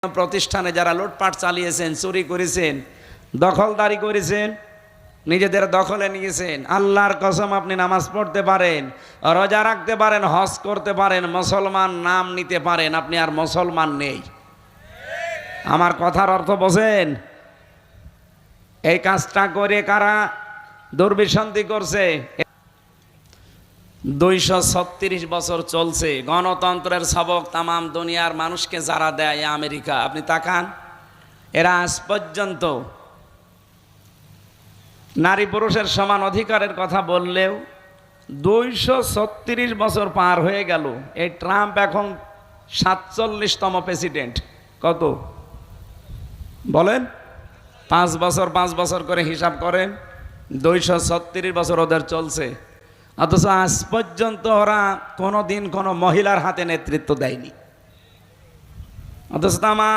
প্রতিষ্ঠানে যারা লুটপাট চালিয়েছেন, চুরি করেছেন, দখলদারি করেছেন, নিজেদের দখলে নিয়েছেন, আল্লাহর কসম আপনি নামাজ পড়তে পারেন, রোজা রাখতে পারেন, হজ করতে পারেন, মুসলমান নাম নিতে পারেন, আপনি আর মুসলমান নেই। আমার কথার অর্থ বোঝেন? এই কাজটা করে কারা দুর্বিসন্ধি করছে? 236 বছর চলছে গণতন্ত্রের সবক তামাম দুনিয়ার মানুষকে যারা দেয় আমেরিকা। আপনি তাকান, এরা আজ পর্যন্ত নারী পুরুষের সমান অধিকারের কথা বললেও 236 বছর পার হয়ে গেল। এই ট্রাম্প এখন 47তম প্রেসিডেন্ট। কত বলেন? 5 বছর 5 বছর করে হিসাব করেন, 236 বছর ওদের চলছে। অথচ আজ পর্যন্ত ওরা কোনোদিন কোনো মহিলার হাতে নেতৃত্ব দেয়নি। অথচ